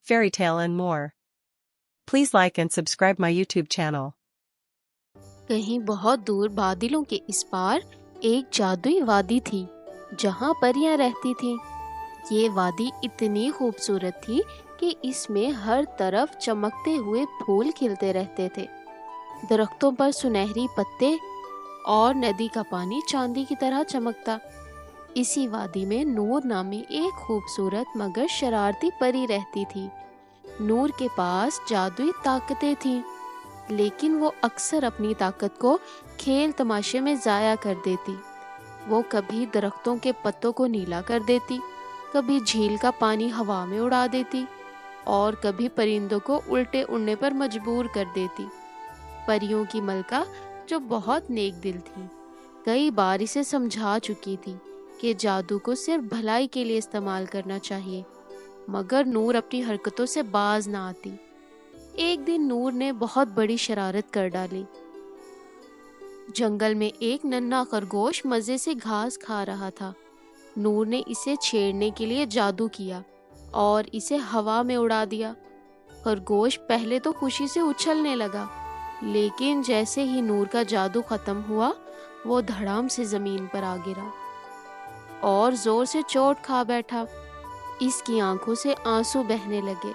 fairy tale and more. Please like and subscribe my YouTube channel. کہیں بہت دور بادلوں کے اس پار ایک جادوئی وادی تھی جہاں پریاں رہتی تھیں۔ یہ وادی اتنی خوبصورت تھی کہ اس میں ہر طرف چمکتے ہوئے پھول کھلتے رہتے تھے، درختوں پر سنہری پتے اور ندی کا پانی چاندی کی طرح چمکتا۔ اسی وادی میں نور نامی ایک خوبصورت مگر شرارتی پری رہتی تھی۔ نور کے پاس جادوئی طاقتیں تھیں، لیکن وہ اکثر اپنی طاقت کو کھیل تماشے میں ضائع کر دیتی۔ وہ کبھی درختوں کے پتوں کو نیلا کر دیتی، کبھی جھیل کا پانی ہوا میں اڑا دیتی اور کبھی پرندوں کو الٹے اڑنے پر مجبور کر دیتی۔ پریوں کی ملکہ جو بہت نیک دل تھی، کئی بار اسے سمجھا چکی تھی کہ جادو کو صرف بھلائی کے لیے استعمال کرنا چاہیے، مگر نور اپنی حرکتوں سے باز نہ آتی۔ ایک دن نور نے بہت بڑی شرارت کر ڈالی۔ جنگل میں ایک ننھا خرگوش مزے سے گھاس کھا رہا تھا۔ نور نے اسے چھیڑنے کے لیے جادو کیا اور اسے ہوا میں اڑا دیا۔ خرگوش پہلے تو خوشی سے اچھلنے لگا، لیکن جیسے ہی نور کا جادو ختم ہوا، وہ دھڑام سے زمین پر آ گرا اور زور سے چوٹ کھا بیٹھا۔ اس کی آنکھوں سے آنسو بہنے لگے۔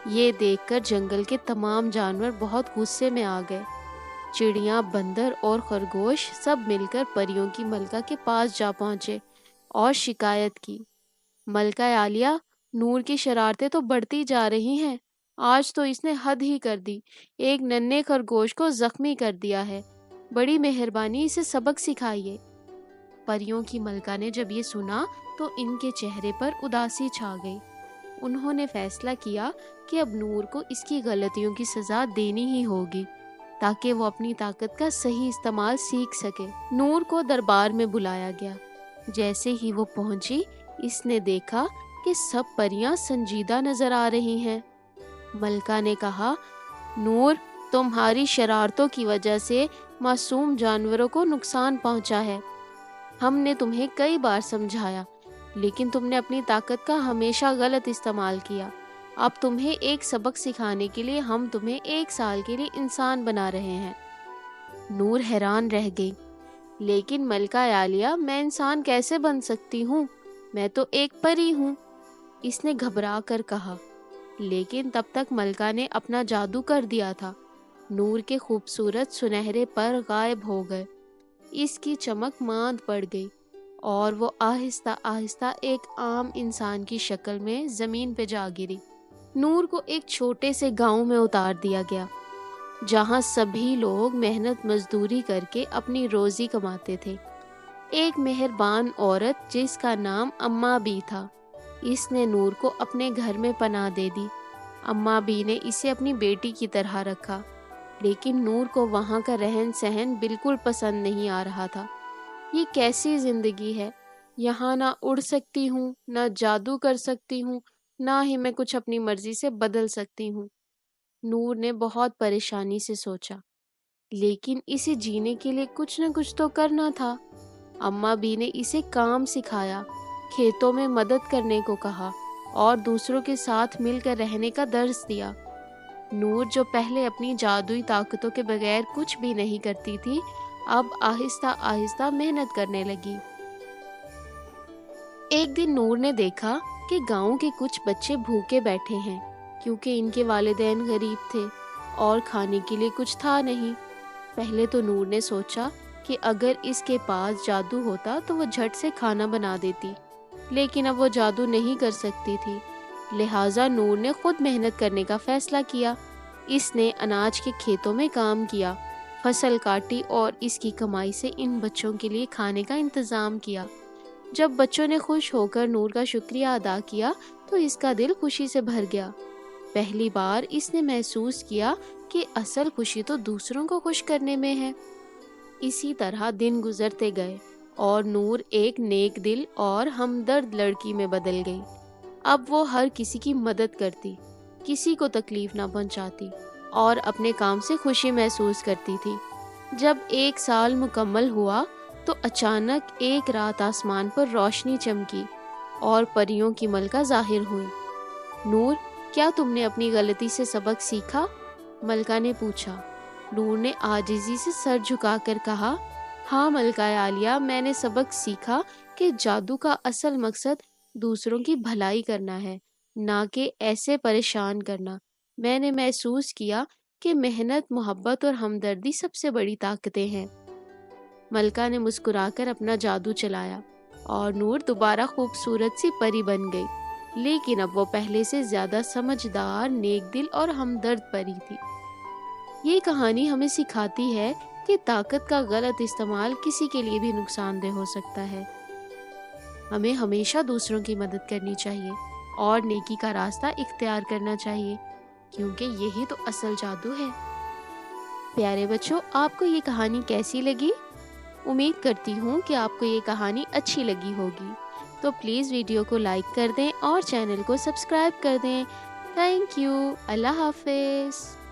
یہ دیکھ کر جنگل کے تمام جانور بہت غصے میں آ گئے۔ چڑیاں، بندر اور خرگوش سب مل کر پریوں کی ملکہ کے پاس جا پہنچے اور شکایت کی۔ ملکہ عالیہ، نور کی شرارتیں تو بڑھتی جا رہی ہیں۔ آج تو اس نے حد ہی کر دی، ایک ننھے خرگوش کو زخمی کر دیا ہے۔ بڑی مہربانی اسے سبق سکھائیے۔ پریوں کی ملکہ نے جب یہ سنا تو ان کے چہرے پر اداسی چھا گئی۔ انہوں نے فیصلہ کیا کہ اب نور کو اس کی غلطیوں کی سزا دینی ہی ہوگی تاکہ وہ اپنی طاقت کا صحیح استعمال سیکھ سکے۔ نور کو دربار میں بلایا گیا۔ جیسے ہی وہ پہنچی، اس نے دیکھا کہ سب پریاں سنجیدہ نظر آ رہی ہیں۔ ملکہ نے کہا، نور، تمہاری شرارتوں کی وجہ سے معصوم جانوروں کو نقصان پہنچا ہے۔ ہم نے تمہیں کئی بار سمجھایا، لیکن تم نے اپنی طاقت کا ہمیشہ غلط استعمال کیا۔ اب تمہیں ایک سبق سکھانے کے لیے ہم تمہیں 1 سال کے لیے انسان بنا رہے ہیں۔ نور حیران رہ گئی، لیکن ملکہ عالیہ، میں انسان کیسے بن سکتی ہوں؟ میں تو ایک پری ہوں، اس نے گھبرا کر کہا۔ لیکن تب تک ملکہ نے اپنا جادو کر دیا تھا۔ نور کے خوبصورت سنہرے پر غائب ہو گئے، اس کی چمک ماند پڑ گئی اور وہ آہستہ آہستہ ایک عام انسان کی شکل میں زمین پہ جا گری۔ نور کو ایک چھوٹے سے گاؤں میں اتار دیا گیا، جہاں سبھی لوگ محنت مزدوری کر کے اپنی روزی کماتے تھے۔ ایک مہربان عورت جس کا نام اماں بی تھا، اس نے نور کو اپنے گھر میں پناہ دے دی۔ اماں بی نے اسے اپنی بیٹی کی طرح رکھا، لیکن نور کو وہاں کا رہن سہن بالکل پسند نہیں آ رہا تھا۔ یہ کیسی زندگی ہے؟ یہاں نہ اڑ سکتی ہوں، نہ جادو کر سکتی ہوں، نہ ہی میں کچھ اپنی مرضی سے بدل سکتی ہوں۔ نور نے بہت پریشانی سے سوچا، لیکن اسے جینے کے لیے کچھ نہ کچھ تو کرنا تھا۔ اماں بی نے اسے کام سکھایا، کھیتوں میں مدد کرنے کو کہا اور دوسروں کے ساتھ مل کر رہنے کا درس دیا۔ نور، جو پہلے اپنی جادوئی طاقتوں کے بغیر کچھ بھی نہیں کرتی تھی، اب آہستہ آہستہ محنت کرنے لگی۔ ایک دن نور نے دیکھا کہ گاؤں کے کچھ بچے بھوکے بیٹھے ہیں، کیونکہ ان کے والدین غریب تھے اور کھانے کے لیے کچھ تھا نہیں۔ پہلے تو نور نے سوچا کہ اگر اس کے پاس جادو ہوتا تو وہ جھٹ سے کھانا بنا دیتی، لیکن اب وہ جادو نہیں کر سکتی تھی، لہٰذا نور نے خود محنت کرنے کا فیصلہ کیا۔ اس نے اناج کے کھیتوں میں کام کیا، فصل کاٹی اور اس کی کمائی سے ان بچوں کے لیے کھانے کا انتظام کیا۔ جب بچوں نے خوش ہو کر نور کا شکریہ ادا کیا تو اس کا دل خوشی سے بھر گیا۔ پہلی بار اس نے محسوس کیا کہ اصل خوشی تو دوسروں کو خوش کرنے میں ہے۔ اسی طرح دن گزرتے گئے اور نور ایک نیک دل اور ہمدرد لڑکی میں بدل گئی۔ اب وہ ہر کسی کی مدد کرتی، کسی کو تکلیف نہ پہنچاتی اور اپنے کام سے خوشی محسوس کرتی تھی۔ جب 1 سال مکمل ہوا تو اچانک ایک رات آسمان پر روشنی چمکی اور پریوں کی ملکہ ظاہر ہوئی۔ نور، کیا تم نے اپنی غلطی سے سبق سیکھا؟ ملکہ نے پوچھا۔ نور نے عاجزی سے سر جھکا کر کہا، ہاں ملکہ عالیہ، میں نے سبق سیکھا کہ جادو کا اصل مقصد دوسروں کی بھلائی کرنا ہے، نہ کہ ایسے پریشان کرنا۔ میں نے محسوس کیا کہ محنت، محبت اور ہمدردی سب سے بڑی طاقتیں ہیں۔ ملکہ نے مسکرا کر اپنا جادو چلایا اور نور دوبارہ خوبصورت سی پری بن گئی، لیکن اب وہ پہلے سے زیادہ سمجھدار، نیک دل اور ہمدرد پری تھی۔ یہ کہانی ہمیں سکھاتی ہے کہ طاقت کا غلط استعمال کسی کے لیے بھی نقصان دہ ہو سکتا ہے۔ ہمیں ہمیشہ دوسروں کی مدد کرنی چاہیے اور نیکی کا راستہ اختیار کرنا چاہیے، کیونکہ یہی تو اصل جادو ہے۔ پیارے بچوں، آپ کو یہ کہانی کیسی لگی؟ امید کرتی ہوں کہ آپ کو یہ کہانی اچھی لگی ہوگی، تو پلیز ویڈیو کو لائک کر دیں اور چینل کو سبسکرائب کر دیں۔ Thank you. اللہ حافظ۔